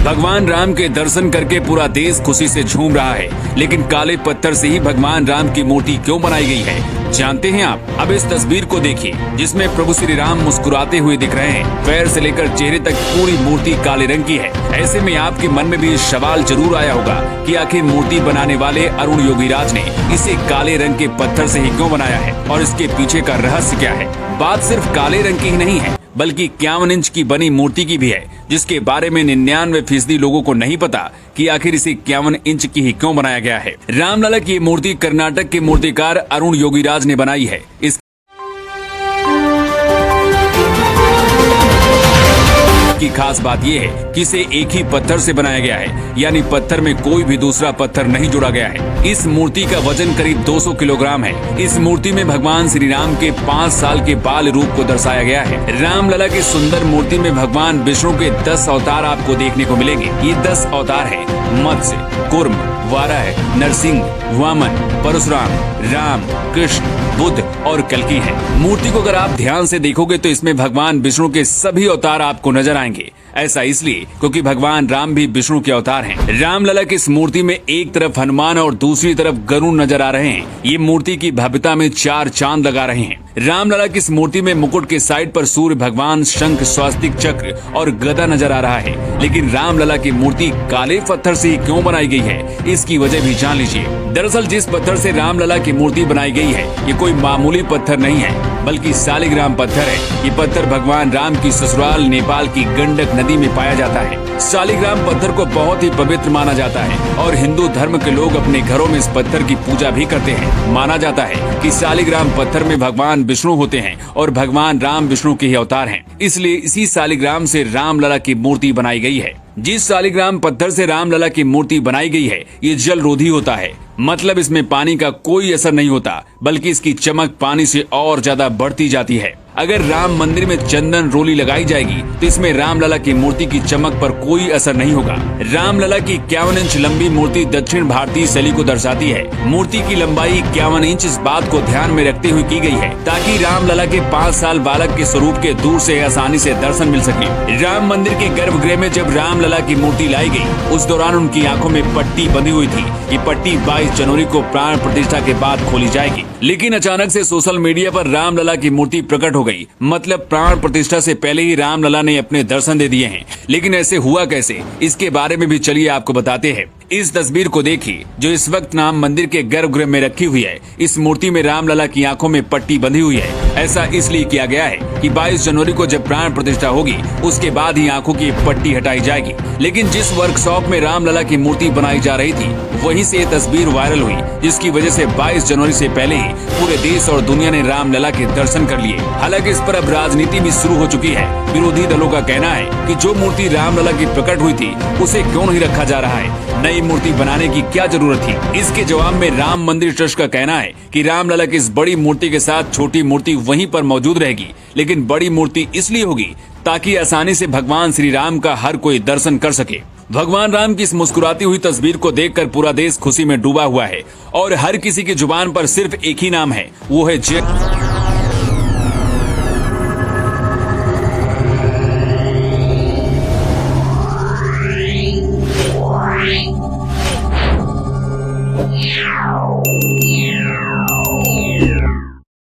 भगवान राम के दर्शन करके पूरा देश खुशी से झूम रहा है, लेकिन काले पत्थर से ही भगवान राम की मूर्ति क्यों बनाई गई है, जानते हैं आप? अब इस तस्वीर को देखिए, जिसमें प्रभु श्री राम मुस्कुराते हुए दिख रहे हैं। पैर से लेकर चेहरे तक पूरी मूर्ति काले रंग की है। ऐसे में आपके मन में भी सवाल जरूर आया होगा कि आखिर मूर्ति बनाने वाले अरुण योगीराज ने इसे काले रंग के पत्थर से ही क्यों बनाया है और इसके पीछे का रहस्य क्या है। बात सिर्फ काले रंग की ही नहीं है, बल्कि 51 इंच की बनी मूर्ति की भी है, जिसके बारे में 99% लोगों को नहीं पता कि आखिर इसे 51 इंच की ही क्यों बनाया गया है। रामलला की मूर्ति कर्नाटक के मूर्तिकार अरुण योगीराज ने बनाई है। इस की खास बात यह है कि इसे एक ही पत्थर से बनाया गया है, यानी पत्थर में कोई भी दूसरा पत्थर नहीं जोड़ा गया है। इस मूर्ति का वजन करीब 200 किलोग्राम है। इस मूर्ति में भगवान श्री राम के 5 साल के बाल रूप को दर्शाया गया है। रामलला की सुंदर मूर्ति में भगवान विष्णु के 10 अवतार आपको देखने को मिलेंगे। ये 10 अवतार है मत्स्य, कूर्म, वाराह, नरसिंह, वामन, परशुराम, राम, कृष्ण, बुद्ध और कल्कि है। मूर्ति को अगर आप ध्यान से देखोगे तो इसमें भगवान विष्णु के सभी अवतार आपको नजर आएंगे। ऐसा इसलिए क्योंकि भगवान राम भी विष्णु के अवतार हैं। रामलला की इस मूर्ति में एक तरफ हनुमान और दूसरी तरफ गरुड़ नजर आ रहे हैं। ये मूर्ति की भव्यता में 4 चांद लगा रहे हैं। रामलला की इस मूर्ति में मुकुट के साइड पर सूर्य भगवान, शंख, स्वास्तिक चक्र और गदा नजर आ रहा है। लेकिन रामलला की मूर्ति काले पत्थर से ही क्यों बनाई गई है, इसकी वजह भी जान लीजिए। दरअसल जिस पत्थर से रामलला की मूर्ति बनाई गई है, ये कोई मामूली पत्थर नहीं है, बल्कि शालिग्राम पत्थर है। ये पत्थर भगवान राम की ससुराल नेपाल की गंडक नदी में पाया जाता है। शालिग्राम पत्थर को बहुत ही पवित्र माना जाता है और हिंदू धर्म के लोग अपने घरों में इस पत्थर की पूजा भी करते हैं। माना जाता है कि शालिग्राम पत्थर में भगवान विष्णु होते हैं और भगवान राम विष्णु के ही अवतार हैं। इसलिए इसी शालिग्राम से रामलला की मूर्ति बनाई गई है। जिस शालिग्राम पत्थर से रामलला की मूर्ति बनाई गई है, ये जल रोधी होता है, मतलब इसमें पानी का कोई असर नहीं होता, बल्कि इसकी चमक पानी से और ज्यादा बढ़ती जाती है। अगर राम मंदिर में चंदन रोली लगाई जाएगी तो इसमें रामलला की मूर्ति की चमक पर कोई असर नहीं होगा। रामलला की 51 इंच लंबी मूर्ति दक्षिण भारतीय शैली को दर्शाती है। मूर्ति की लंबाई 51 इंच इस बात को ध्यान में रखते हुए की गई है ताकि रामलला के 5 साल बालक के स्वरूप के दूर से आसानी से दर्शन मिल सके। राम मंदिर के गर्भगृह में जब रामलला की मूर्ति लाई गई, उस दौरान उनकी आंखों में पट्टी बंधी हुई थी। ये पट्टी 22 जनवरी को प्राण प्रतिष्ठा के बाद खोली जाएगी। लेकिन अचानक से सोशल मीडिया पर रामलला की मूर्ति प्रकट हो गई, मतलब प्राण प्रतिष्ठा से पहले ही रामलला ने अपने दर्शन दे दिए हैं। लेकिन ऐसे हुआ कैसे, इसके बारे में भी चलिए आपको बताते हैं। इस तस्वीर को देखिए जो इस वक्त राम मंदिर के गर्भगृह में रखी हुई है। इस मूर्ति में रामलला की आंखों में पट्टी बंधी हुई है। ऐसा इसलिए किया गया है कि 22 जनवरी को जब प्राण प्रतिष्ठा होगी, उसके बाद ही आंखों की पट्टी हटाई जाएगी। लेकिन जिस वर्कशॉप में रामलला की मूर्ति बनाई जा रही थी, वहीं से ये तस्वीर वायरल हुई, जिसकी वजह से 22 जनवरी से पहले ही पूरे देश और दुनिया ने रामलला के दर्शन कर लिए। हालांकि इस पर अब राजनीति भी शुरू हो चुकी है। विरोधी दलों का कहना है कि जो मूर्ति रामलला की प्रकट हुई थी, उसे क्यों नहीं रखा जा रहा है, नई मूर्ति बनाने की क्या जरूरत थी। इसके जवाब में राम मंदिर ट्रस्ट का कहना है कि रामलला की इस बड़ी मूर्ति के साथ छोटी मूर्ति वहीं पर मौजूद रहेगी, लेकिन बड़ी मूर्ति इसलिए होगी ताकि आसानी से भगवान श्री राम का हर कोई दर्शन कर सके। भगवान राम की इस मुस्कुराती हुई तस्वीर को देखकर पूरा देश खुशी में डूबा हुआ है और हर किसी की जुबान पर सिर्फ एक ही नाम है, वो है जय।